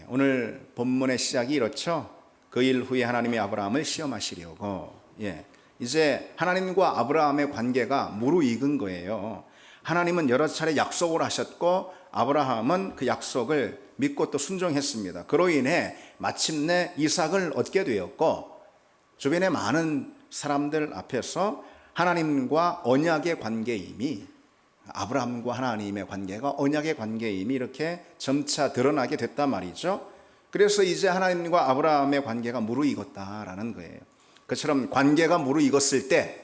오늘 본문의 시작이 이렇죠. 그 일 후에 하나님이 아브라함을 시험하시려고. 이제 하나님과 아브라함의 관계가 무르익은 거예요. 하나님은 여러 차례 약속을 하셨고 아브라함은 그 약속을 믿고 또 순종했습니다. 그로 인해 마침내 이삭을 얻게 되었고, 주변의 많은 사람들 앞에서 하나님과 언약의 관계임이, 아브라함과 하나님의 관계가 언약의 관계임이 이렇게 점차 드러나게 됐단 말이죠. 그래서 이제 하나님과 아브라함의 관계가 무르익었다라는 거예요. 그처럼 관계가 무르익었을 때,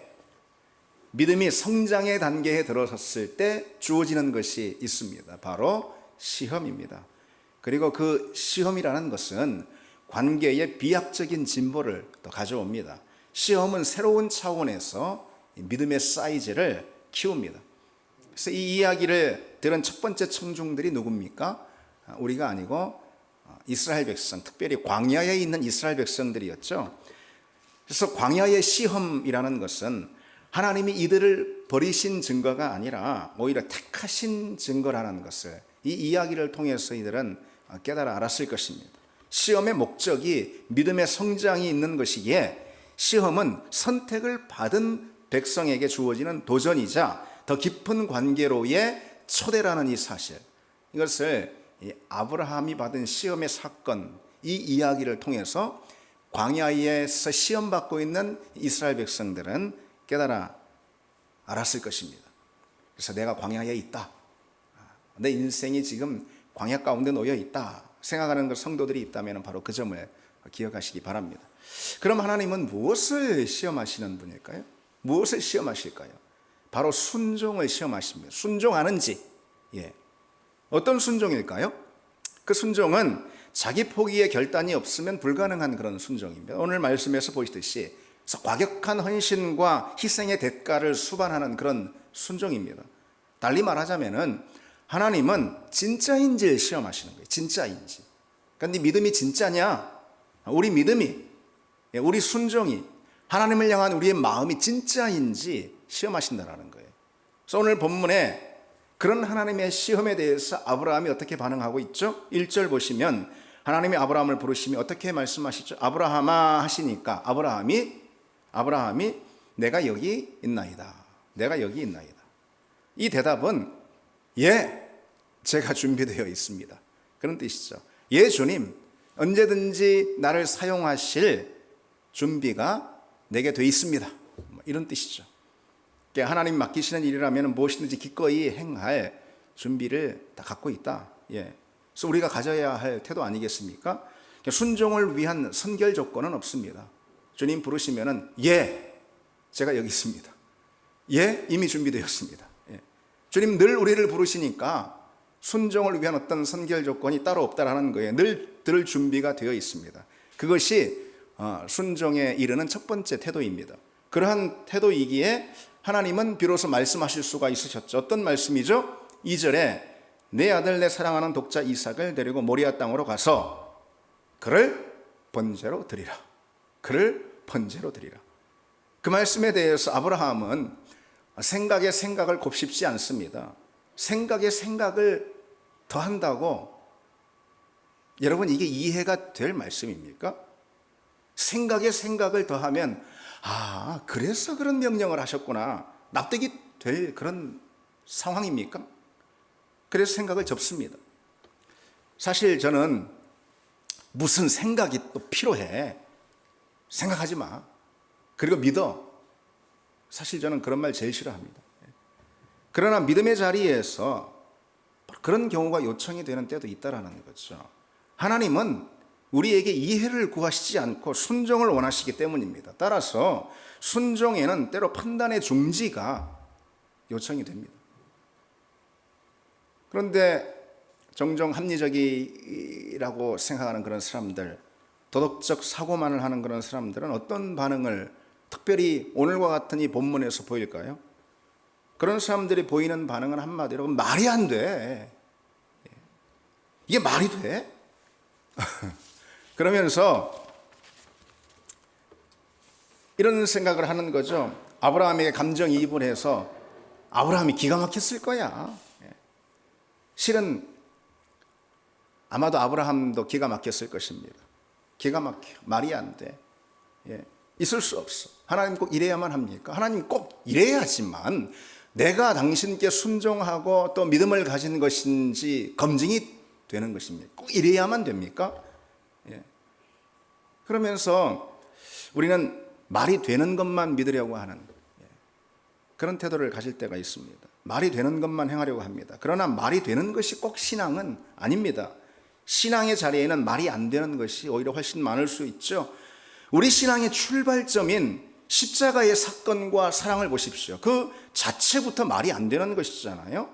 믿음이 성장의 단계에 들어섰을 때 주어지는 것이 있습니다. 바로 시험입니다. 그리고 그 시험이라는 것은 관계의 비약적인 진보를 또 가져옵니다. 시험은 새로운 차원에서 믿음의 사이즈를 키웁니다. 그래서 이 이야기를 들은 첫 번째 청중들이 누굽니까? 우리가 아니고 이스라엘 백성, 특별히 광야에 있는 이스라엘 백성들이었죠. 그래서 광야의 시험이라는 것은 하나님이 이들을 버리신 증거가 아니라 오히려 택하신 증거라는 것을 이 이야기를 통해서 이들은 깨달아 알았을 것입니다. 시험의 목적이 믿음의 성장이 있는 것이기에 시험은 선택을 받은 백성에게 주어지는 도전이자 더 깊은 관계로의 초대라는 이 사실, 이것을 아브라함이 받은 시험의 사건, 이 이야기를 통해서 광야에서 시험받고 있는 이스라엘 백성들은 깨달아 알았을 것입니다. 그래서 내가 광야에 있다, 내 인생이 지금 광야 가운데 놓여 있다 생각하는 그 성도들이 있다면 바로 그 점을 기억하시기 바랍니다. 그럼 하나님은 무엇을 시험하시는 분일까요? 무엇을 시험하실까요? 바로 순종을 시험하십니다. 순종하는지, 어떤 순종일까요? 그 순종은 자기 포기의 결단이 없으면 불가능한 그런 순종입니다. 오늘 말씀에서 보시듯이 과격한 헌신과 희생의 대가를 수반하는 그런 순종입니다. 달리 말하자면은 하나님은 진짜인지를 시험하시는 거예요. 진짜인지. 그런데 믿음이 진짜냐? 우리 믿음이, 우리 순종이, 하나님을 향한 우리의 마음이 진짜인지 시험하신다라는 거예요. 그래서 오늘 본문에 그런 하나님의 시험에 대해서 아브라함이 어떻게 반응하고 있죠? 1절 보시면 하나님이 아브라함을 부르시며 어떻게 말씀하시죠? 아브라함아 하시니까 아브라함이 내가 여기 있나이다. 내가 여기 있나이다. 이 대답은 제가 준비되어 있습니다. 그런 뜻이죠. 주님, 언제든지 나를 사용하실 준비가 내게 되어 있습니다. 이런 뜻이죠. 하나님 맡기시는 일이라면 무엇이든지 기꺼이 행할 준비를 다 갖고 있다. 그래서 우리가 가져야 할 태도 아니겠습니까? 순종을 위한 선결 조건은 없습니다. 주님 부르시면은 제가 여기 있습니다. 이미 준비되었습니다. 주님 늘 우리를 부르시니까 순종을 위한 어떤 선결 조건이 따로 없다라는 거예요. 늘 들을 준비가 되어 있습니다. 그것이 순종에 이르는 첫 번째 태도입니다. 그러한 태도이기에 하나님은 비로소 말씀하실 수가 있으셨죠. 어떤 말씀이죠? 2절에 내 아들 내 사랑하는 독자 이삭을 데리고 모리아 땅으로 가서 그를 번제로 드리라. 그를 번제로 드리라. 그 말씀에 대해서 아브라함은 생각에 생각을 곱씹지 않습니다. 생각에 생각을 더한다고 여러분 이게 이해가 될 말씀입니까? 생각에 생각을 더하면 그래서 그런 명령을 하셨구나, 납득이 될 그런 상황입니까? 그래서 생각을 접습니다. 사실 저는 무슨 생각이 또 필요해, 생각하지 마, 그리고 믿어, 사실 저는 그런 말 제일 싫어합니다. 그러나 믿음의 자리에서 그런 경우가 요청이 되는 때도 있다라는 거죠. 하나님은 우리에게 이해를 구하시지 않고 순종을 원하시기 때문입니다. 따라서 순종에는 때로 판단의 중지가 요청이 됩니다. 그런데 종종 합리적이라고 생각하는 그런 사람들, 도덕적 사고만을 하는 그런 사람들은 어떤 반응을 특별히 오늘과 같은 이 본문에서 보일까요? 그런 사람들이 보이는 반응은 한마디로 말이 안 돼. 이게 말이 돼? 그러면서 이런 생각을 하는 거죠. 아브라함에게 감정이입을 해서 아브라함이 기가 막혔을 거야. 실은 아마도 아브라함도 기가 막혔을 것입니다. 기가 막혀. 말이 안 돼. 예. 있을 수 없어. 하나님 꼭 이래야만 합니까? 하나님 꼭 이래야지만 내가 당신께 순종하고 또 믿음을 가진 것인지 검증이 되는 것입니다. 꼭 이래야만 됩니까? 예. 그러면서 우리는 말이 되는 것만 믿으려고 하는 그런 태도를 가질 때가 있습니다. 말이 되는 것만 행하려고 합니다. 그러나 말이 되는 것이 꼭 신앙은 아닙니다. 신앙의 자리에는 말이 안 되는 것이 오히려 훨씬 많을 수 있죠. 우리 신앙의 출발점인 십자가의 사건과 사랑을 보십시오. 그 자체부터 말이 안 되는 것이잖아요.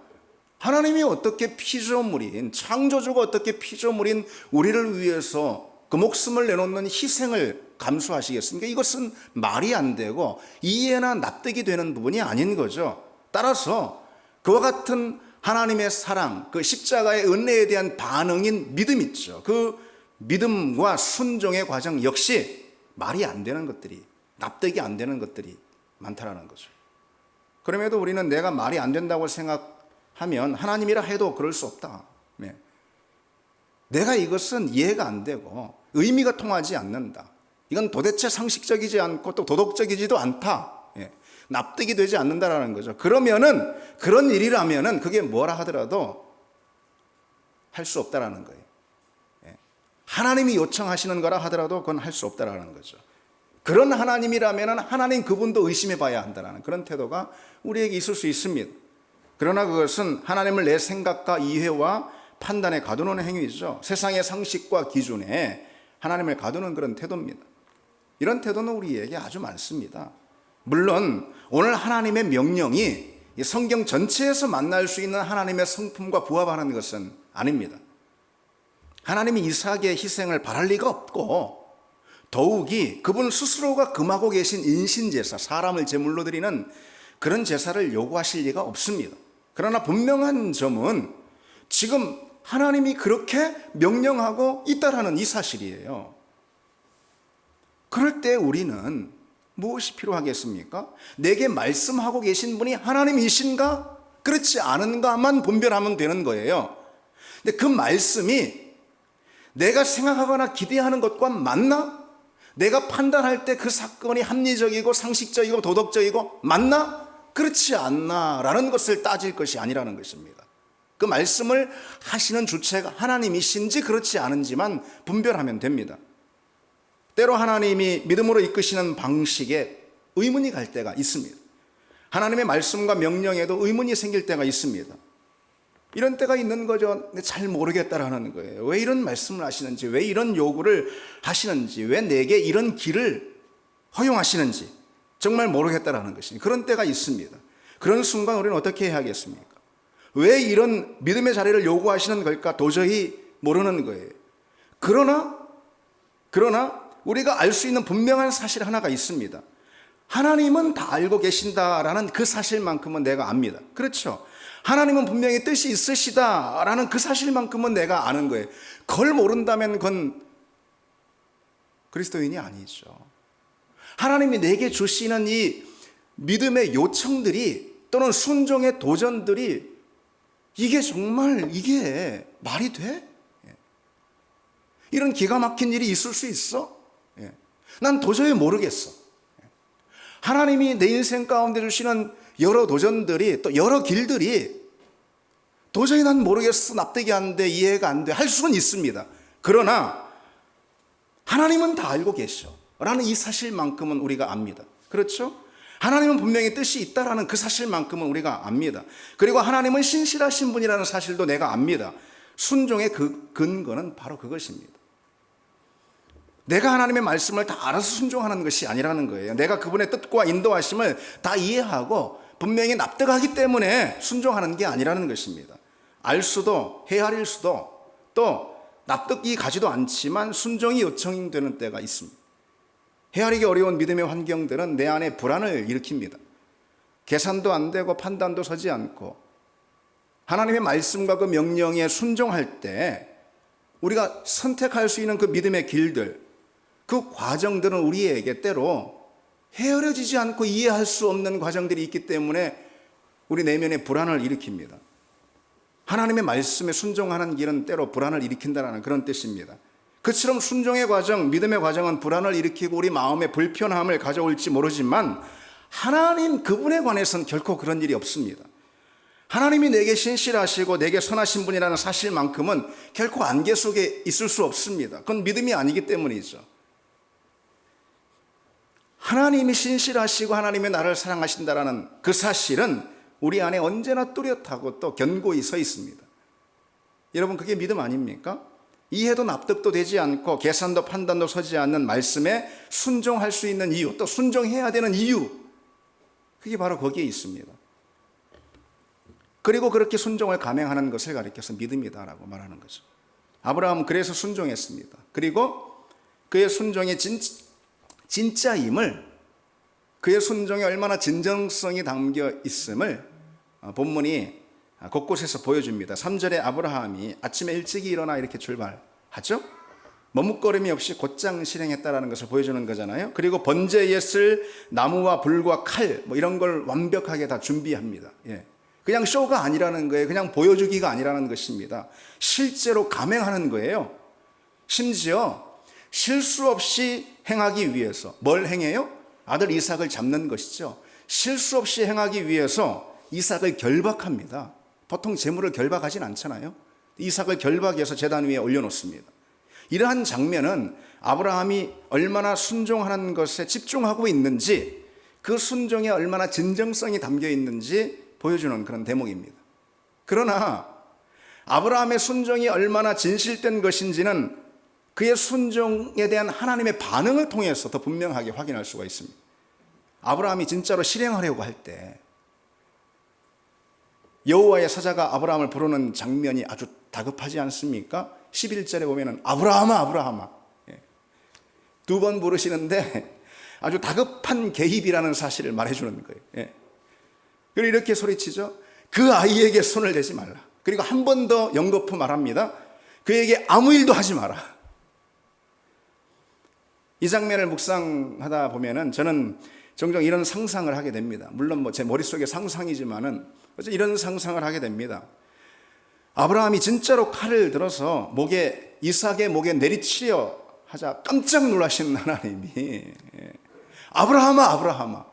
하나님이 어떻게 피조물인, 창조주가 어떻게 피조물인 우리를 위해서 그 목숨을 내놓는 희생을 감수하시겠습니까? 이것은 말이 안 되고 이해나 납득이 되는 부분이 아닌 거죠. 따라서 그와 같은 하나님의 사랑, 그 십자가의 은혜에 대한 반응인 믿음 있죠. 그 믿음과 순종의 과정 역시 말이 안 되는 것들이, 납득이 안 되는 것들이 많다라는 거죠. 그럼에도 우리는 내가 말이 안 된다고 생각하면 하나님이라 해도 그럴 수 없다. 네. 내가 이것은 이해가 안 되고 의미가 통하지 않는다. 이건 도대체 상식적이지 않고 또 도덕적이지도 않다. 예. 납득이 되지 않는다라는 거죠. 그러면은 그런 일이라면은 그게 뭐라 하더라도 할 수 없다라는 거예요. 예. 하나님이 요청하시는 거라 하더라도 그건 할 수 없다라는 거죠. 그런 하나님이라면은 하나님 그분도 의심해 봐야 한다라는 그런 태도가 우리에게 있을 수 있습니다. 그러나 그것은 하나님을 내 생각과 이해와 판단에 가두는 행위죠. 세상의 상식과 기준에 하나님을 가두는 그런 태도입니다. 이런 태도는 우리에게 아주 많습니다. 물론 오늘 하나님의 명령이 성경 전체에서 만날 수 있는 하나님의 성품과 부합하는 것은 아닙니다. 하나님이 이삭의 희생을 바랄 리가 없고 더욱이 그분 스스로가 금하고 계신 인신제사, 사람을 제물로 드리는 그런 제사를 요구하실 리가 없습니다. 그러나 분명한 점은 지금 하나님이 그렇게 명령하고 있다라는 이 사실이에요. 그럴 때 우리는 무엇이 필요하겠습니까? 내게 말씀하고 계신 분이 하나님이신가? 그렇지 않은가만 분별하면 되는 거예요. 근데 그 말씀이 내가 생각하거나 기대하는 것과 맞나? 내가 판단할 때 그 사건이 합리적이고 상식적이고 도덕적이고 맞나? 그렇지 않나? 라는 것을 따질 것이 아니라는 것입니다. 그 말씀을 하시는 주체가 하나님이신지 그렇지 않은지만 분별하면 됩니다. 때로 하나님이 믿음으로 이끄시는 방식에 의문이 갈 때가 있습니다. 하나님의 말씀과 명령에도 의문이 생길 때가 있습니다. 이런 때가 있는 거죠. 잘 모르겠다라는 거예요. 왜 이런 말씀을 하시는지, 왜 이런 요구를 하시는지, 왜 내게 이런 길을 허용하시는지 정말 모르겠다라는 것입니다. 그런 때가 있습니다. 그런 순간 우리는 어떻게 해야 하겠습니까? 왜 이런 믿음의 자리를 요구하시는 걸까? 도저히 모르는 거예요. 그러나 우리가 알 수 있는 분명한 사실 하나가 있습니다. 하나님은 다 알고 계신다라는 그 사실만큼은 내가 압니다. 그렇죠? 하나님은 분명히 뜻이 있으시다라는 그 사실만큼은 내가 아는 거예요. 그걸 모른다면 그건 그리스도인이 아니죠. 하나님이 내게 주시는 이 믿음의 요청들이 또는 순종의 도전들이 이게 정말 이게 말이 돼? 이런 기가 막힌 일이 있을 수 있어? 난 도저히 모르겠어. 하나님이 내 인생 가운데 주시는 여러 도전들이 또 여러 길들이 도저히 난 모르겠어. 납득이 안 돼. 이해가 안 돼. 할 수는 있습니다. 그러나 하나님은 다 알고 계셔 라는 이 사실만큼은 우리가 압니다. 그렇죠? 하나님은 분명히 뜻이 있다라는 그 사실만큼은 우리가 압니다. 그리고 하나님은 신실하신 분이라는 사실도 내가 압니다. 순종의 그 근거는 바로 그것입니다. 내가 하나님의 말씀을 다 알아서 순종하는 것이 아니라는 거예요. 내가 그분의 뜻과 인도하심을 다 이해하고 분명히 납득하기 때문에 순종하는 게 아니라는 것입니다. 알 수도 헤아릴 수도 또 납득이 가지도 않지만 순종이 요청되는 때가 있습니다. 헤아리기 어려운 믿음의 환경들은 내 안에 불안을 일으킵니다. 계산도 안 되고 판단도 서지 않고 하나님의 말씀과 그 명령에 순종할 때 우리가 선택할 수 있는 그 믿음의 길들, 그 과정들은 우리에게 때로 헤아려지지 않고 이해할 수 없는 과정들이 있기 때문에 우리 내면에 불안을 일으킵니다. 하나님의 말씀에 순종하는 길은 때로 불안을 일으킨다는 그런 뜻입니다. 그처럼 순종의 과정, 믿음의 과정은 불안을 일으키고 우리 마음에 불편함을 가져올지 모르지만 하나님 그분에 관해서는 결코 그런 일이 없습니다. 하나님이 내게 신실하시고 내게 선하신 분이라는 사실만큼은 결코 안개 속에 있을 수 없습니다. 그건 믿음이 아니기 때문이죠. 하나님이 신실하시고 하나님이 나를 사랑하신다라는 그 사실은 우리 안에 언제나 뚜렷하고 또 견고히 서 있습니다. 여러분, 그게 믿음 아닙니까? 이해도 납득도 되지 않고 계산도 판단도 서지 않는 말씀에 순종할 수 있는 이유, 또 순종해야 되는 이유, 그게 바로 거기에 있습니다. 그리고 그렇게 순종을 감행하는 것을 가리켜서 믿음이다라고 말하는 거죠. 아브라함은 그래서 순종했습니다. 그리고 그의 순종의 진짜임을, 그의 순종에 얼마나 진정성이 담겨 있음을 본문이 곳곳에서 보여줍니다. 3절에 아브라함이 아침에 일찍이 일어나 이렇게 출발하죠. 머뭇거림이 없이 곧장 실행했다라는 것을 보여주는 거잖아요. 그리고 번제에 쓸 나무와 불과 칼 이런 걸 완벽하게 다 준비합니다. 그냥 쇼가 아니라는 거예요. 그냥 보여주기가 아니라는 것입니다. 실제로 감행하는 거예요. 심지어 실수 없이 행하기 위해서 뭘 행해요? 아들 이삭을 잡는 것이죠. 실수 없이 행하기 위해서 이삭을 결박합니다. 보통 제물을 결박하진 않잖아요. 이삭을 결박해서 제단 위에 올려놓습니다. 이러한 장면은 아브라함이 얼마나 순종하는 것에 집중하고 있는지, 그 순종에 얼마나 진정성이 담겨 있는지 보여주는 그런 대목입니다. 그러나 아브라함의 순종이 얼마나 진실된 것인지는 그의 순종에 대한 하나님의 반응을 통해서 더 분명하게 확인할 수가 있습니다. 아브라함이 진짜로 실행하려고 할 때 여호와의 사자가 아브라함을 부르는 장면이 아주 다급하지 않습니까? 11절에 보면은 아브라함아 아브라함아, 두 번 부르시는데 아주 다급한 개입이라는 사실을 말해주는 거예요. 그리고 이렇게 소리치죠. 그 아이에게 손을 대지 말라. 그리고 한 번 더 연거푸 말합니다. 그에게 아무 일도 하지 마라. 이 장면을 묵상하다 보면은 저는 종종 이런 상상을 하게 됩니다. 물론 제 머릿속에 상상이지만은 이런 상상을 하게 됩니다. 아브라함이 진짜로 칼을 들어서 이삭의 목에 내리치려 하자 깜짝 놀라신 하나님이 아브라함아 아브라함아,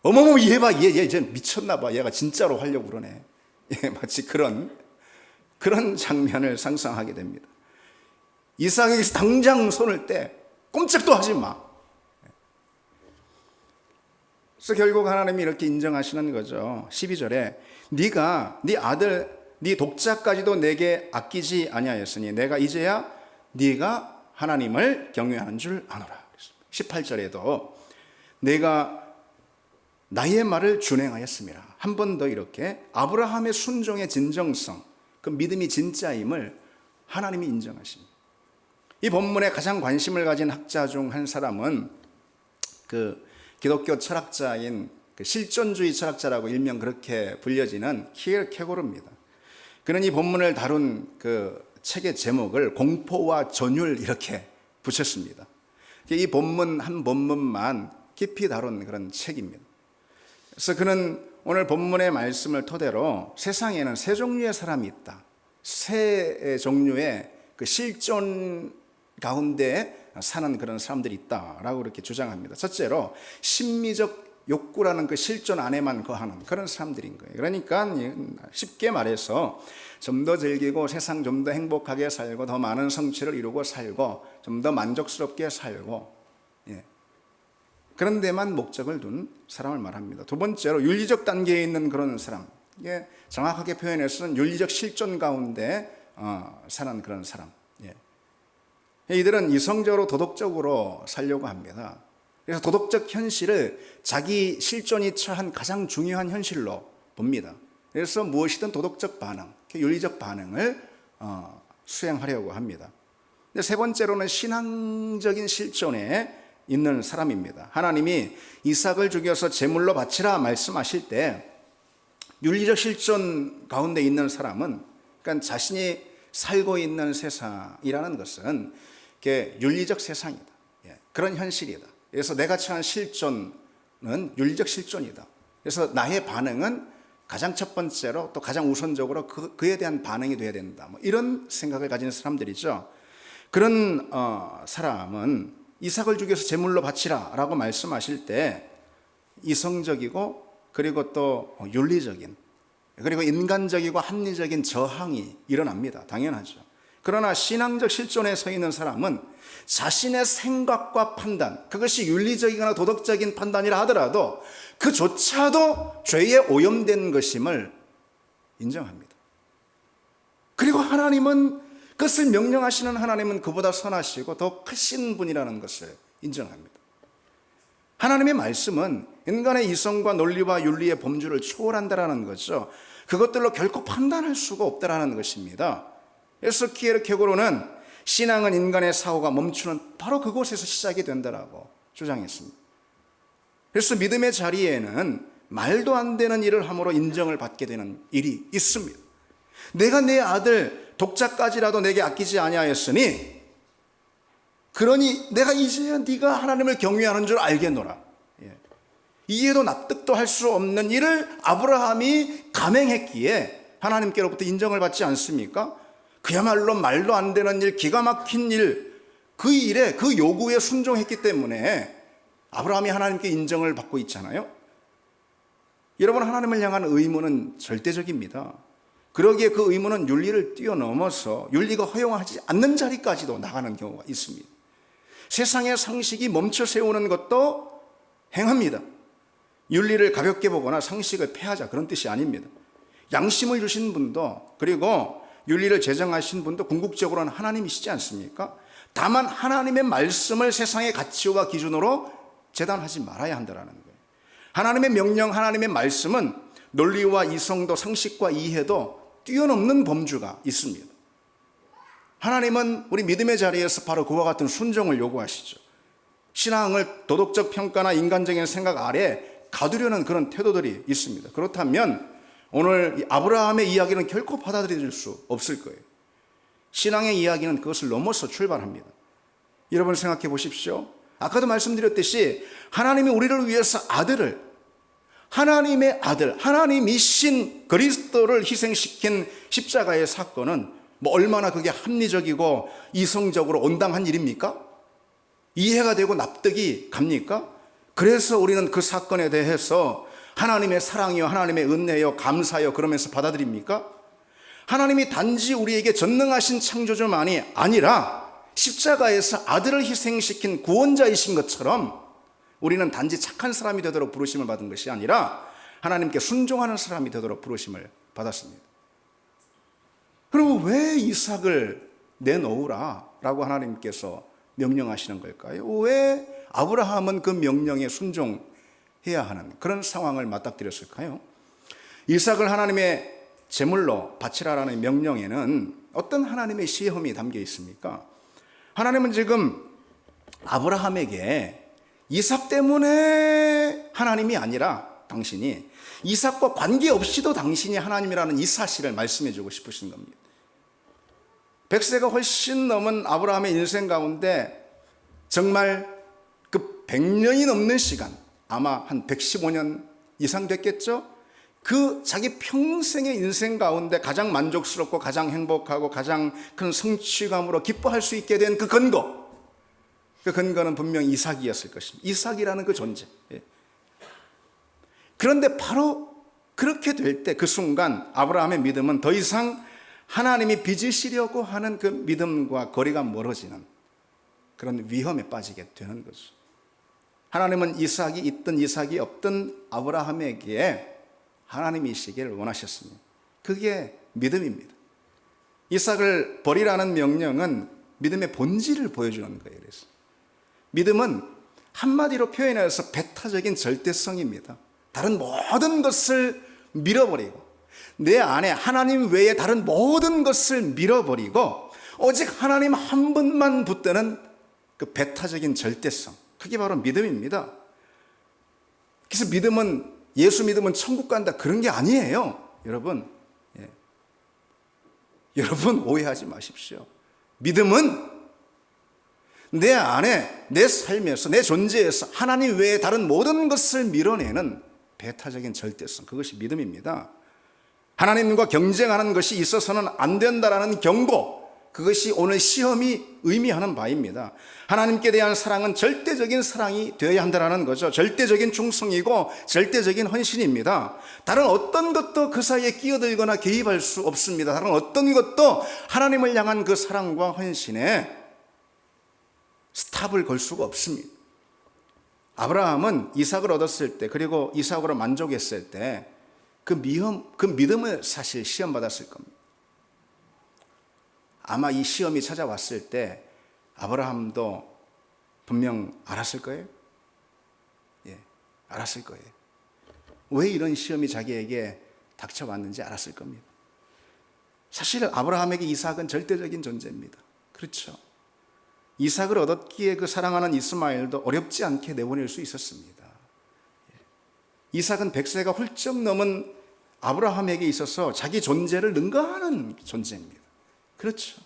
어머머 얘 봐, 얘 이제 미쳤나 봐, 얘가 진짜로 하려고 그러네. 마치 그런 장면을 상상하게 됩니다. 이삭에게서 당장 손을 떼, 꼼짝도 하지 마. 그래서 결국 하나님이 이렇게 인정하시는 거죠. 12절에 네가 네 아들 네 독자까지도 내게 아끼지 아니하였으니 내가 이제야 네가 하나님을 경외하는 줄 아노라. 18절에도 내가 나의 말을 준행하였습니다. 한 번 더 이렇게 아브라함의 순종의 진정성, 그 믿음이 진짜임을 하나님이 인정하십니다. 이 본문에 가장 관심을 가진 학자 중 한 사람은 그 기독교 철학자인 실존주의 철학자라고 일명 그렇게 불려지는 키에르케고르입니다. 그는 이 본문을 다룬 그 책의 제목을 공포와 전율 이렇게 붙였습니다. 이 본문 한 본문만 깊이 다룬 그런 책입니다. 그래서 그는 오늘 본문의 말씀을 토대로 세상에는 세 종류의 사람이 있다. 세 종류의 그 실존 가운데 사는 그런 사람들이 있다라고 이렇게 주장합니다. 첫째로 심미적 욕구라는 그 실존 안에만 거하는 그런 사람들인 거예요. 그러니까 쉽게 말해서 좀 더 즐기고 세상 좀 더 행복하게 살고 더 많은 성취를 이루고 살고 좀 더 만족스럽게 살고, 그런 데만 목적을 둔 사람을 말합니다. 두 번째로 윤리적 단계에 있는 그런 사람, 이게 정확하게 표현해서는 윤리적 실존 가운데 사는 그런 사람. 이들은 이성적으로 도덕적으로 살려고 합니다. 그래서 도덕적 현실을 자기 실존이 처한 가장 중요한 현실로 봅니다. 그래서 무엇이든 도덕적 반응, 윤리적 반응을 수행하려고 합니다. 세 번째로는 신앙적인 실존에 있는 사람입니다. 하나님이 이삭을 죽여서 제물로 바치라 말씀하실 때 윤리적 실존 가운데 있는 사람은, 그러니까 자신이 살고 있는 세상이라는 것은 윤리적 세상이다. 그런 현실이다. 그래서 내가 처한 실존은 윤리적 실존이다. 그래서 나의 반응은 가장 첫 번째로 또 가장 우선적으로 그에 대한 반응이 돼야 된다. 뭐 이런 생각을 가진 사람들이죠. 그런 사람은 이삭을 죽여서 제물로 바치라 라고 말씀하실 때 이성적이고 그리고 또 윤리적인 그리고 인간적이고 합리적인 저항이 일어납니다. 당연하죠. 그러나 신앙적 실존에 서 있는 사람은 자신의 생각과 판단, 그것이 윤리적이거나 도덕적인 판단이라 하더라도 그조차도 죄에 오염된 것임을 인정합니다. 그리고 하나님은 그것을 명령하시는 하나님은 그보다 선하시고 더 크신 분이라는 것을 인정합니다. 하나님의 말씀은 인간의 이성과 논리와 윤리의 범주를 초월한다라는 거죠. 그것들로 결코 판단할 수가 없다라는 것입니다. 그래서 키에르케고르는 신앙은 인간의 사고가 멈추는 바로 그곳에서 시작이 된다라고 주장했습니다. 그래서 믿음의 자리에는 말도 안 되는 일을 함으로 인정을 받게 되는 일이 있습니다. 내가 내 아들 독자까지라도 내게 아끼지 아니하였으니 그러니 내가 이제야 네가 하나님을 경외하는 줄 알겠노라. 이해도 납득도 할 수 없는 일을 아브라함이 감행했기에 하나님께로부터 인정을 받지 않습니까? 그야말로 말도 안 되는 일, 기가 막힌 일, 그 일에 그 요구에 순종했기 때문에 아브라함이 하나님께 인정을 받고 있잖아요. 여러분, 하나님을 향한 의무는 절대적입니다. 그러기에 그 의무는 윤리를 뛰어넘어서 윤리가 허용하지 않는 자리까지도 나가는 경우가 있습니다. 세상의 상식이 멈춰 세우는 것도 행합니다. 윤리를 가볍게 보거나 상식을 폐하자 그런 뜻이 아닙니다. 양심을 주신 분도 그리고 윤리를 제정하신 분도 궁극적으로는 하나님이시지 않습니까? 다만 하나님의 말씀을 세상의 가치와 기준으로 재단하지 말아야 한다는 거예요. 하나님의 명령, 하나님의 말씀은 논리와 이성도 상식과 이해도 뛰어넘는 범주가 있습니다. 하나님은 우리 믿음의 자리에서 바로 그와 같은 순종을 요구하시죠. 신앙을 도덕적 평가나 인간적인 생각 아래 가두려는 그런 태도들이 있습니다. 그렇다면 오늘 이 아브라함의 이야기는 결코 받아들일 수 없을 거예요. 신앙의 이야기는 그것을 넘어서 출발합니다. 여러분 생각해 보십시오. 아까도 말씀드렸듯이 하나님이 우리를 위해서 아들을, 하나님의 아들, 하나님이신 그리스도를 희생시킨 십자가의 사건은 뭐 얼마나 그게 합리적이고 이성적으로 온당한 일입니까? 이해가 되고 납득이 갑니까? 그래서 우리는 그 사건에 대해서 하나님의 사랑이요, 하나님의 은혜요, 감사요 그러면서 받아들입니까? 하나님이 단지 우리에게 전능하신 창조주만이 아니라 십자가에서 아들을 희생시킨 구원자이신 것처럼 우리는 단지 착한 사람이 되도록 부르심을 받은 것이 아니라 하나님께 순종하는 사람이 되도록 부르심을 받았습니다. 그럼 왜 이삭을 내놓으라 라고 하나님께서 명령하시는 걸까요? 왜 아브라함은 그 명령에 순종해야 하는 그런 상황을 맞닥뜨렸을까요? 이삭을 하나님의 제물로 바치라라는 명령에는 어떤 하나님의 시험이 담겨 있습니까? 하나님은 지금 아브라함에게 이삭 때문에 하나님이 아니라 당신이 이삭과 관계없이도 당신이 하나님이라는 이 사실을 말씀해 주고 싶으신 겁니다. 100세가 훨씬 넘은 아브라함의 인생 가운데 정말 그 100년이 넘는 시간, 아마 한 115년 이상 됐겠죠? 그 자기 평생의 인생 가운데 가장 만족스럽고 가장 행복하고 가장 큰 성취감으로 기뻐할 수 있게 된 그 근거, 그 근거는 분명히 이삭이었을 것입니다. 이삭이라는 그 존재. 그런데 바로 그렇게 될 때 그 순간 아브라함의 믿음은 더 이상 하나님이 빚으시려고 하는 그 믿음과 거리가 멀어지는 그런 위험에 빠지게 되는 거죠. 하나님은 이삭이 있든 이삭이 없든 아브라함에게 하나님이시기를 원하셨습니다. 그게 믿음입니다. 이삭을 버리라는 명령은 믿음의 본질을 보여주는 거예요. 그래서 믿음은 한마디로 표현해서 배타적인 절대성입니다. 다른 모든 것을 밀어버리고 내 안에 하나님 외에 다른 모든 것을 밀어버리고 오직 하나님 한 분만 붙드는 그 배타적인 절대성, 그게 바로 믿음입니다. 그래서 믿음은, 예수 믿으면 천국 간다 그런 게 아니에요. 여러분, 여러분 오해하지 마십시오. 믿음은 내 안에, 내 삶에서, 내 존재에서 하나님 외에 다른 모든 것을 밀어내는 배타적인 절대성, 그것이 믿음입니다. 하나님과 경쟁하는 것이 있어서는 안 된다라는 경고, 그것이 오늘 시험이 의미하는 바입니다. 하나님께 대한 사랑은 절대적인 사랑이 되어야 한다는 거죠. 절대적인 충성이고 절대적인 헌신입니다. 다른 어떤 것도 그 사이에 끼어들거나 개입할 수 없습니다. 다른 어떤 것도 하나님을 향한 그 사랑과 헌신에 스탑을 걸 수가 없습니다. 아브라함은 이삭을 얻었을 때, 그리고 이삭으로 만족했을 때 그 믿음을 사실 시험받았을 겁니다. 아마 이 시험이 찾아왔을 때 아브라함도 분명 알았을 거예요. 예, 알았을 거예요. 왜 이런 시험이 자기에게 닥쳐왔는지 알았을 겁니다. 사실 아브라함에게 이삭은 절대적인 존재입니다. 그렇죠. 이삭을 얻었기에 그 사랑하는 이스마엘도 어렵지 않게 내보낼 수 있었습니다. 이삭은 100세가 훌쩍 넘은 아브라함에게 있어서 자기 존재를 능가하는 존재입니다. 그렇죠.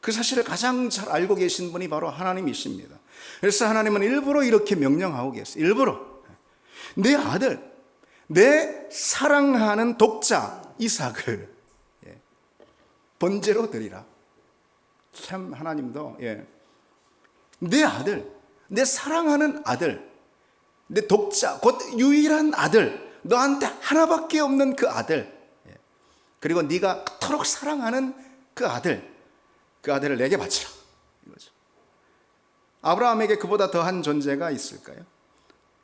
그 사실을 가장 잘 알고 계신 분이 바로 하나님이십니다. 그래서 하나님은 일부러 이렇게 명령하고 계세요. 일부러 내 아들, 내 사랑하는 독자 이삭을 번제로 드리라. 참 하나님도 내 아들, 내 사랑하는 아들, 내 독자, 곧 유일한 아들, 너한테 하나밖에 없는 그 아들, 그리고 네가 그토록 사랑하는 그 아들을 내게 바치라, 이거죠. 아브라함에게 그보다 더한 존재가 있을까요?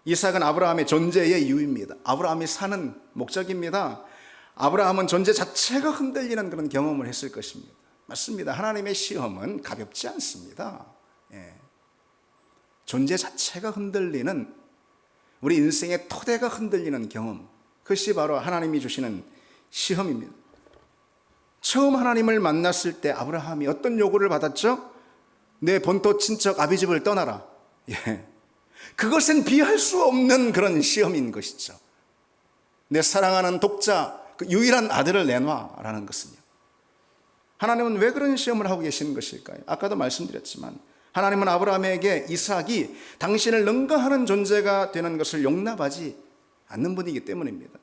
이삭은 아브라함의 존재의 이유입니다. 아브라함이 사는 목적입니다. 아브라함은 존재 자체가 흔들리는 그런 경험을 했을 것입니다. 맞습니다. 하나님의 시험은 가볍지 않습니다. 존재 자체가 흔들리는, 우리 인생의 토대가 흔들리는 경험, 그것이 바로 하나님이 주시는 시험입니다. 처음 하나님을 만났을 때 아브라함이 어떤 요구를 받았죠? 내 본토 친척 아비집을 떠나라. 그것은 비할 수 없는 그런 시험인 것이죠. 내 사랑하는 독자, 그 유일한 아들을 내놔라는 것은요. 하나님은 왜 그런 시험을 하고 계시는 것일까요? 아까도 말씀드렸지만 하나님은 아브라함에게 이삭이 당신을 능가하는 존재가 되는 것을 용납하지 않는 분이기 때문입니다.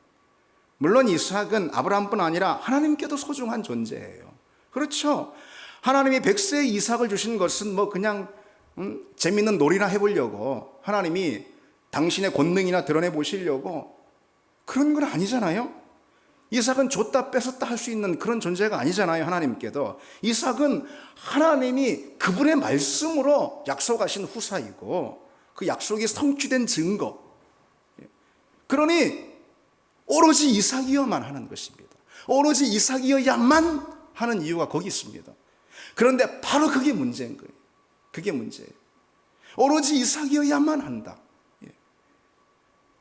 물론 이삭은 아브라함뿐 아니라 하나님께도 소중한 존재예요. 그렇죠. 하나님이 100세의 이삭을 주신 것은 뭐 그냥 재밌는 놀이나 해보려고, 하나님이 당신의 권능이나 드러내 보시려고 그런 건 아니잖아요. 이삭은 줬다 뺏었다 할 수 있는 그런 존재가 아니잖아요. 하나님께도 이삭은 하나님이 그분의 말씀으로 약속하신 후사이고 그 약속이 성취된 증거, 그러니 오로지 이삭이어만 하는 것입니다. 오로지 이삭이어야만 하는 이유가 거기 있습니다. 그런데 바로 그게 문제인 거예요. 그게 문제예요. 오로지 이삭이어야만 한다.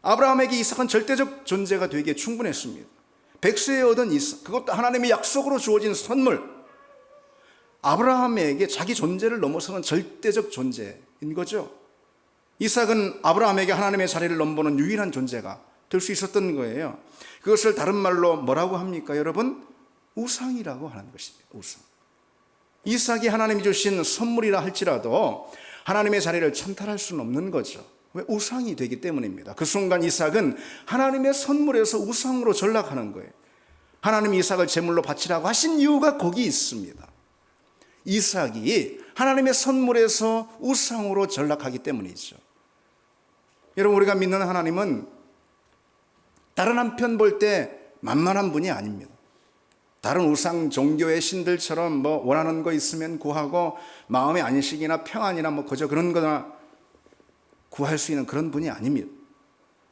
아브라함에게 이삭은 절대적 존재가 되기에 충분했습니다. 100세에 얻은 이삭, 그것도 하나님의 약속으로 주어진 선물, 아브라함에게 자기 존재를 넘어서는 절대적 존재인 거죠. 이삭은 아브라함에게 하나님의 자리를 넘보는 유일한 존재가 될 수 있었던 거예요. 그것을 다른 말로 뭐라고 합니까, 여러분? 우상이라고 하는 것입니다. 우상. 이삭이 하나님이 주신 선물이라 할지라도 하나님의 자리를 찬탈할 수는 없는 거죠. 왜? 우상이 되기 때문입니다. 그 순간 이삭은 하나님의 선물에서 우상으로 전락하는 거예요. 하나님이 이삭을 제물로 바치라고 하신 이유가 거기 있습니다. 이삭이 하나님의 선물에서 우상으로 전락하기 때문이죠. 여러분, 우리가 믿는 하나님은 다른 한편 볼 때 만만한 분이 아닙니다. 다른 우상 종교의 신들처럼 뭐 원하는 거 있으면 구하고 마음의 안식이나 평안이나 뭐 그저 그런 거나 구할 수 있는 그런 분이 아닙니다.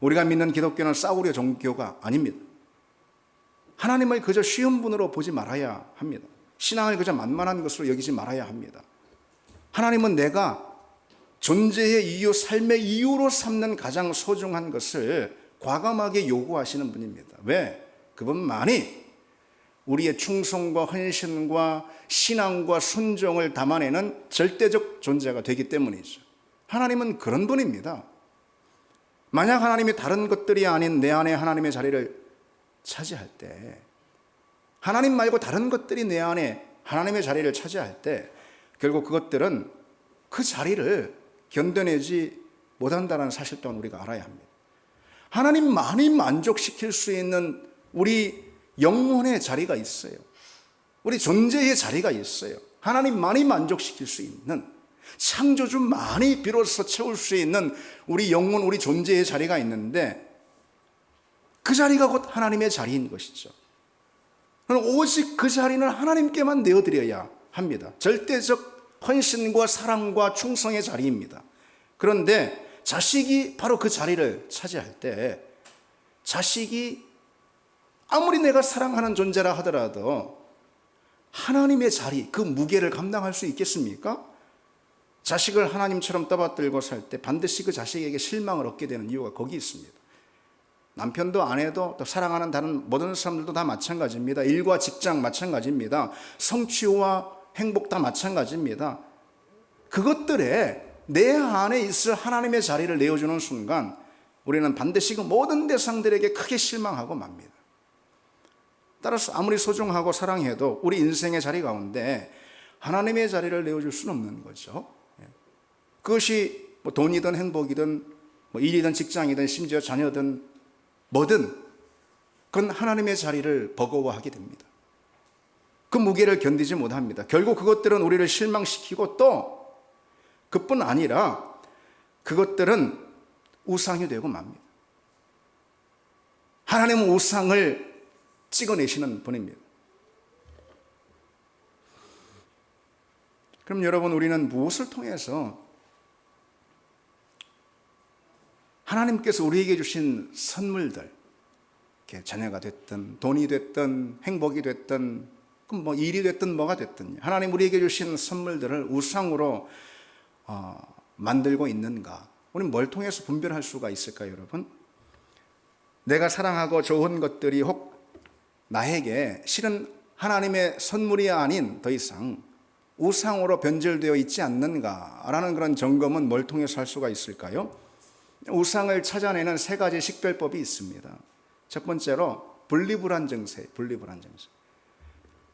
우리가 믿는 기독교는 싸우려 종교가 아닙니다. 하나님을 그저 쉬운 분으로 보지 말아야 합니다. 신앙을 그저 만만한 것으로 여기지 말아야 합니다. 하나님은 내가 존재의 이유, 삶의 이유로 삼는 가장 소중한 것을 과감하게 요구하시는 분입니다. 왜? 그분만이 우리의 충성과 헌신과 신앙과 순종을 담아내는 절대적 존재가 되기 때문이죠. 하나님은 그런 분입니다. 만약 하나님이 다른 것들이 아닌 내 안에 하나님의 자리를 차지할 때, 하나님 말고 다른 것들이 내 안에 하나님의 자리를 차지할 때 결국 그것들은 그 자리를 견뎌내지 못한다는 사실 또한 우리가 알아야 합니다. 하나님 많이 만족시킬 수 있는 우리 영혼의 자리가 있어요. 우리 존재의 자리가 있어요. 하나님 많이 만족시킬 수 있는, 창조주 많이 비로소 채울 수 있는 우리 영혼, 우리 존재의 자리가 있는데 그 자리가 곧 하나님의 자리인 것이죠. 오직 그 자리는 하나님께만 내어드려야 합니다. 절대적 헌신과 사랑과 충성의 자리입니다. 그런데 자식이 바로 그 자리를 차지할 때, 자식이 아무리 내가 사랑하는 존재라 하더라도 하나님의 자리, 그 무게를 감당할 수 있겠습니까? 자식을 하나님처럼 떠받들고 살 때 반드시 그 자식에게 실망을 얻게 되는 이유가 거기 있습니다. 남편도 아내도 또 사랑하는 다른 모든 사람들도 다 마찬가지입니다. 일과 직장 마찬가지입니다. 성취와 행복 다 마찬가지입니다. 그것들에 내 안에 있을 하나님의 자리를 내어주는 순간 우리는 반드시 그 모든 대상들에게 크게 실망하고 맙니다. 따라서 아무리 소중하고 사랑해도 우리 인생의 자리 가운데 하나님의 자리를 내어줄 수는 없는 거죠. 그것이 뭐 돈이든 행복이든 뭐 일이든 직장이든 심지어 자녀든 뭐든 그건 하나님의 자리를 버거워하게 됩니다. 그 무게를 견디지 못합니다. 결국 그것들은 우리를 실망시키고 또 그뿐 아니라 그것들은 우상이 되고 맙니다. 하나님은 우상을 찍어내시는 분입니다. 그럼 여러분, 우리는 무엇을 통해서 하나님께서 우리에게 주신 선물들, 자녀가 됐든 돈이 됐든 행복이 됐든 뭐 일이 됐든 뭐가 됐든 하나님 우리에게 주신 선물들을 우상으로 만들고 있는가? 우리는 뭘 통해서 분별할 수가 있을까요, 여러분? 내가 사랑하고 좋은 것들이 혹 나에게 실은 하나님의 선물이 아닌 더 이상 우상으로 변질되어 있지 않는가라는 그런 점검은 뭘 통해서 할 수가 있을까요? 우상을 찾아내는 세 가지 식별법이 있습니다. 첫 번째로 분리불안 증세, 분리불안 증세.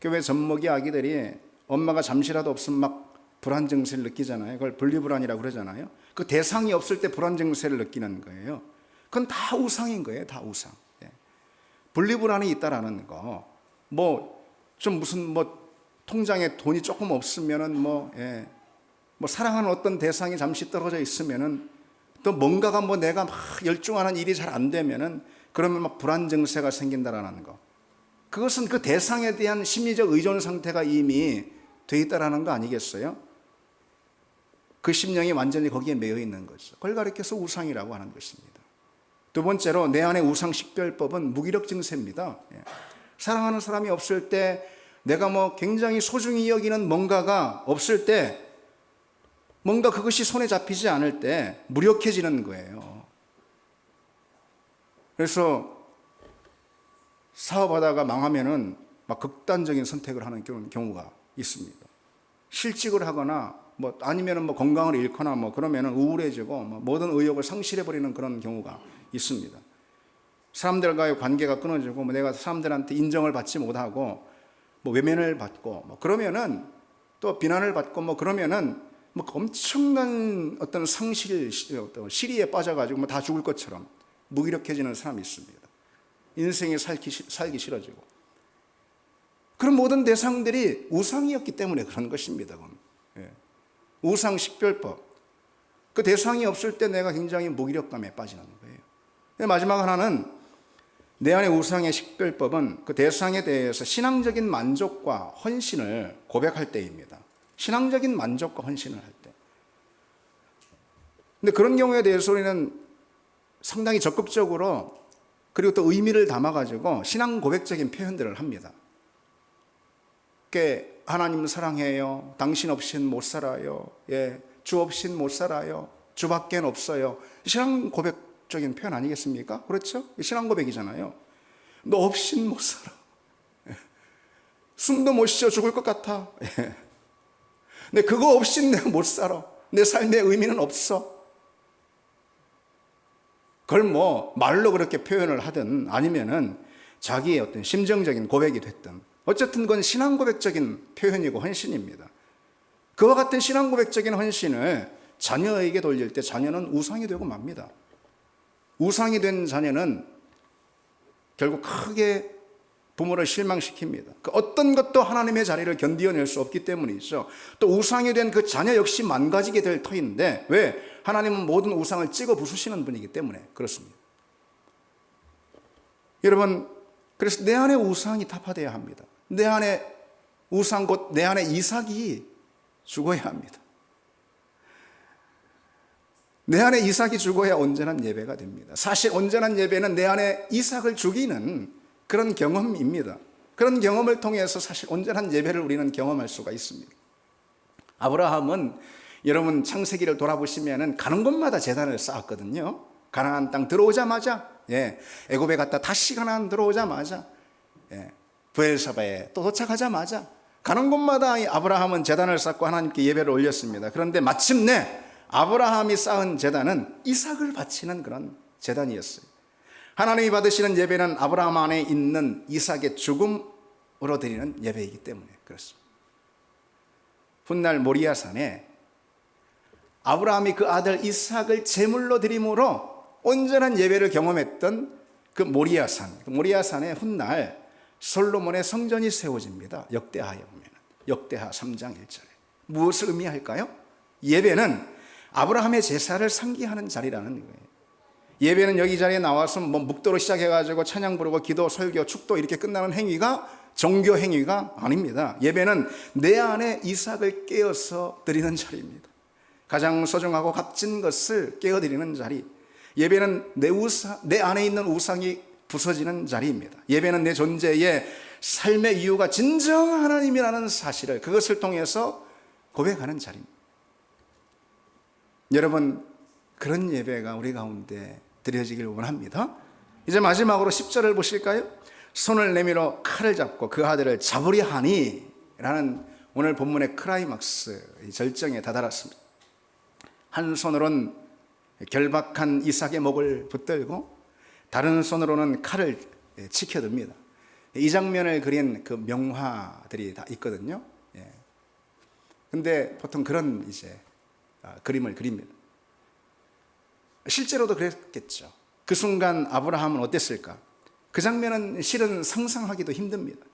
교회 젖먹이 아기들이 엄마가 잠시라도 없으면 막 불안 증세를 느끼잖아요. 그걸 분리불안이라고 그러잖아요. 그 대상이 없을 때 불안 증세를 느끼는 거예요. 그건 다 우상인 거예요. 다 우상. 분리불안이 있다라는 거, 뭐 좀 무슨 뭐 통장에 돈이 조금 없으면은 뭐 사랑하는 어떤 대상이 잠시 떨어져 있으면은 또 뭔가가 뭐 내가 막 열중하는 일이 잘 안 되면은 그러면 막 불안 증세가 생긴다라는 거. 그것은 그 대상에 대한 심리적 의존 상태가 이미 돼 있다라는 거 아니겠어요? 그 심령이 완전히 거기에 매여 있는 거죠. 그걸 가리켜서 우상이라고 하는 것입니다. 두 번째로 내 안의 우상 식별법은 무기력 증세입니다. 사랑하는 사람이 없을 때, 내가 뭐 굉장히 소중히 여기는 뭔가가 없을 때, 뭔가 그것이 손에 잡히지 않을 때 무력해지는 거예요. 그래서 사업하다가 망하면은 막 극단적인 선택을 하는 경우가 있습니다. 실직을 하거나 뭐 아니면은 뭐 건강을 잃거나 뭐 그러면은 우울해지고 뭐 모든 의욕을 상실해 버리는 그런 경우가 있습니다. 사람들과의 관계가 끊어지고 뭐 내가 사람들한테 인정을 받지 못하고 뭐 외면을 받고 뭐 그러면은 또 비난을 받고 뭐 그러면은 뭐 엄청난 어떤 시리에 빠져가지고 뭐 다 죽을 것처럼 무기력해지는 사람이 있습니다. 인생이 살기 싫어지고. 그런 모든 대상들이 우상이었기 때문에 그런 것입니다. 우상 식별법. 그 대상이 없을 때 내가 굉장히 무기력감에 빠지는 거예요. 마지막 하나는 내 안의 우상의 식별법은 그 대상에 대해서 신앙적인 만족과 헌신을 고백할 때입니다. 신앙적인 만족과 헌신을 할 때. 근데 그런 경우에 대해서 우리는 상당히 적극적으로 그리고 또 의미를 담아가지고 신앙 고백적인 표현들을 합니다. 하나님 사랑해요. 당신 없인 못 살아요. 주 없인 못 살아요. 주밖엔 없어요. 신앙 고백적인 표현 아니겠습니까? 그렇죠? 신앙 고백이잖아요. 너 없인 못 살아. 숨도 못 쉬어 죽을 것 같아. 근데 그거 없인 내가 못 살아. 내 삶의 의미는 없어. 그걸 뭐 말로 그렇게 표현을 하든 아니면은 자기의 어떤 심정적인 고백이 됐든 어쨌든 그건 신앙 고백적인 표현이고 헌신입니다. 그와 같은 신앙 고백적인 헌신을 자녀에게 돌릴 때 자녀는 우상이 되고 맙니다. 우상이 된 자녀는 결국 크게 부모를 실망시킵니다. 그 어떤 것도 하나님의 자리를 견디어낼 수 없기 때문이죠. 또 우상이 된 그 자녀 역시 망가지게 될 터인데, 왜? 하나님은 모든 우상을 찍어 부수시는 분이기 때문에 그렇습니다. 여러분, 그래서 내 안에 우상이 타파되어야 합니다. 내 안에 우상, 곧 내 안에 이삭이 죽어야 합니다. 내 안에 이삭이 죽어야 온전한 예배가 됩니다. 사실 온전한 예배는 내 안에 이삭을 죽이는 그런 경험입니다. 그런 경험을 통해서 사실 온전한 예배를 우리는 경험할 수가 있습니다. 아브라함은 여러분 창세기를 돌아보시면 가는 곳마다 제단을 쌓았거든요. 가나안 땅 들어오자마자, 애굽에 갔다 다시 가나안 들어오자마자, 브엘사바에 또 도착하자마자 가는 곳마다 이 아브라함은 제단을 쌓고 하나님께 예배를 올렸습니다. 그런데 마침내 아브라함이 쌓은 제단은 이삭을 바치는 그런 제단이었어요. 하나님이 받으시는 예배는 아브라함 안에 있는 이삭의 죽음으로 드리는 예배이기 때문에 그렇습니다. 훗날 모리아산에 아브라함이 그 아들 이삭을 제물로 드림으로 온전한 예배를 경험했던 그 모리아산에 훗날 솔로몬의 성전이 세워집니다. 역대하에 보면 역대하 3장 1절에 무엇을 의미할까요? 예배는 아브라함의 제사를 상기하는 자리라는 거예요. 예배는 여기 자리에 나와서 묵도로 시작해가지고 찬양 부르고 기도, 설교, 축도 이렇게 끝나는 행위가 종교 행위가 아닙니다. 예배는 내 안에 이삭을 깨어서 드리는 자리입니다. 가장 소중하고 값진 것을 깨어드리는 자리. 예배는 내 안에 있는 우상이 부서지는 자리입니다. 예배는 내 존재의 삶의 이유가 진정 하나님이라는 사실을 그것을 통해서 고백하는 자리입니다. 여러분, 그런 예배가 우리 가운데 드려지길 원합니다. 이제 마지막으로 10절을 보실까요? 손을 내밀어 칼을 잡고 그 아들을 잡으려 하니 라는 오늘 본문의 클라이막스 절정에 다다랐습니다. 한 손으로는 결박한 이삭의 목을 붙들고 다른 손으로는 칼을 치켜듭니다. 이 장면을 그린 그 명화들이 다 있거든요. 근데 보통 그런 그림을 그립니다. 실제로도 그랬겠죠. 그 순간 아브라함은 어땠을까? 그 장면은 실은 상상하기도 힘듭니다.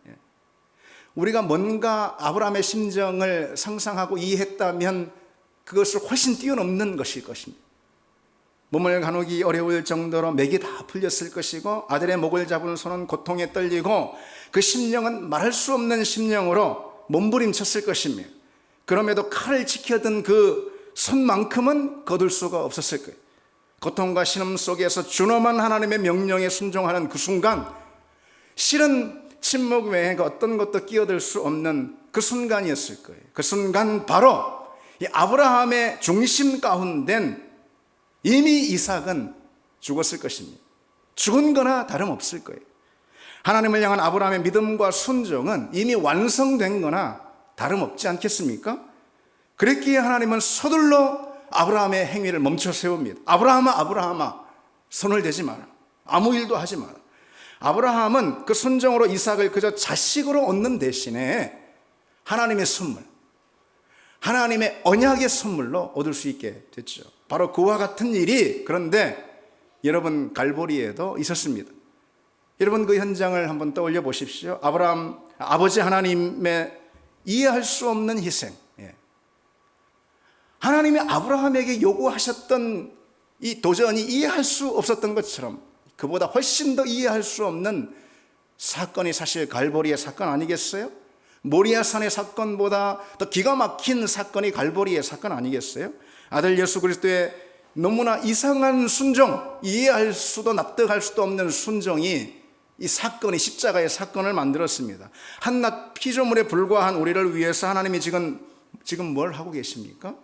우리가 뭔가 아브라함의 심정을 상상하고 이해했다면 그것을 훨씬 뛰어넘는 것일 것입니다. 몸을 가누기 어려울 정도로 맥이 다 풀렸을 것이고 아들의 목을 잡은 손은 고통에 떨리고 그 심령은 말할 수 없는 심령으로 몸부림쳤을 것입니다. 그럼에도 칼을 지켜든 그 손만큼은 거둘 수가 없었을 거예요. 고통과 신음 속에서 준엄한 하나님의 명령에 순종하는 그 순간, 실은 침묵 외에 어떤 것도 끼어들 수 없는 그 순간이었을 거예요. 그 순간 바로 이 아브라함의 중심 가운데 이미 이삭은 죽었을 것입니다. 죽은 거나 다름없을 거예요. 하나님을 향한 아브라함의 믿음과 순종은 이미 완성된 거나 다름없지 않겠습니까? 그랬기에 하나님은 서둘러 아브라함의 행위를 멈춰 세웁니다. 아브라함아, 손을 대지 마라. 아무 일도 하지 마라. 아브라함은 그 순종으로 이삭을 그저 자식으로 얻는 대신에 하나님의 선물, 하나님의 언약의 선물로 얻을 수 있게 됐죠. 바로 그와 같은 일이 그런데 여러분 갈보리에도 있었습니다. 여러분 그 현장을 한번 떠올려 보십시오. 아브라함 아버지 하나님의 이해할 수 없는 희생, 하나님이 아브라함에게 요구하셨던 이 도전이 이해할 수 없었던 것처럼 그보다 훨씬 더 이해할 수 없는 사건이 사실 갈보리의 사건 아니겠어요? 모리아산의 사건보다 더 기가 막힌 사건이 갈보리의 사건 아니겠어요? 아들 예수 그리스도의 너무나 이상한 순종, 이해할 수도 납득할 수도 없는 순종이 이 사건이 십자가의 사건을 만들었습니다. 한낱 피조물에 불과한 우리를 위해서 하나님이 지금 뭘 하고 계십니까?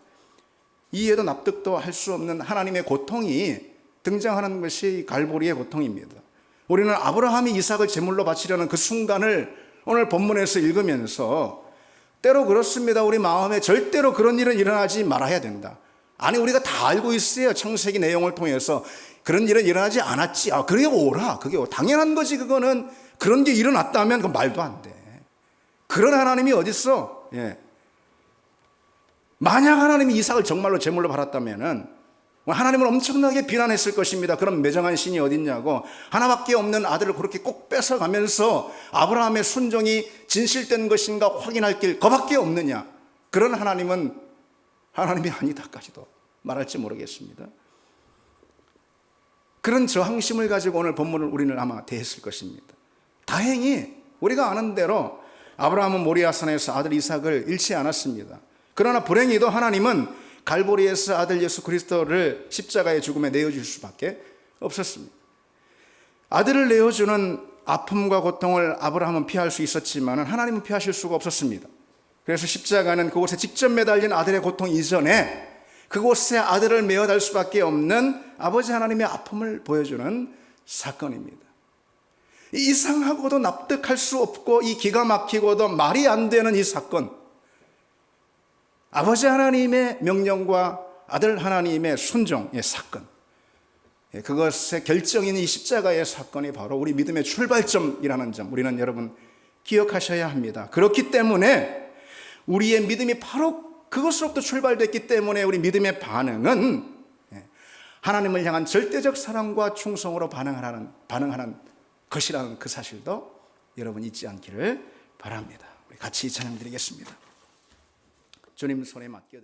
이해도 납득도 할 수 없는 하나님의 고통이 등장하는 것이 갈보리의 고통입니다. 우리는 아브라함이 이삭을 제물로 바치려는 그 순간을 오늘 본문에서 읽으면서 때로 그렇습니다. 우리 마음에 절대로 그런 일은 일어나지 말아야 된다. 아니 우리가 다 알고 있어요. 창세기 내용을 통해서 그런 일은 일어나지 않았지. 그게 오라. 그게 당연한 거지. 그거는 그런 게 일어났다면 그건 말도 안 돼. 그런 하나님이 어딨어? 만약 하나님이 이삭을 정말로 제물로 받았다면은 하나님을 엄청나게 비난했을 것입니다. 그런 매정한 신이 어딨냐고. 하나밖에 없는 아들을 그렇게 꼭 뺏어가면서 아브라함의 순종이 진실된 것인가 확인할 길 그밖에 없느냐. 그런 하나님은 하나님이 아니다까지도 말할지 모르겠습니다. 그런 저항심을 가지고 오늘 본문을 우리는 아마 대했을 것입니다. 다행히 우리가 아는 대로 아브라함은 모리아산에서 아들 이삭을 잃지 않았습니다. 그러나 불행히도 하나님은 갈보리에서 아들 예수 그리스도를 십자가의 죽음에 내어줄 수밖에 없었습니다. 아들을 내어주는 아픔과 고통을 아브라함은 피할 수 있었지만 하나님은 피하실 수가 없었습니다. 그래서 십자가는 그곳에 직접 매달린 아들의 고통 이전에 그곳에 아들을 메어달 수밖에 없는 아버지 하나님의 아픔을 보여주는 사건입니다. 이상하고도 납득할 수 없고 이 기가 막히고도 말이 안 되는 이 사건, 아버지 하나님의 명령과 아들 하나님의 순종의 사건, 그것의 결정인 이 십자가의 사건이 바로 우리 믿음의 출발점이라는 점 우리는 여러분 기억하셔야 합니다. 그렇기 때문에 우리의 믿음이 바로 그것으로부터 출발됐기 때문에 우리 믿음의 반응은 하나님을 향한 절대적 사랑과 충성으로 반응하는 것이라는 그 사실도 여러분 잊지 않기를 바랍니다. 우리 같이 찬양 드리겠습니다. 주님 손에 맡겨드립니다.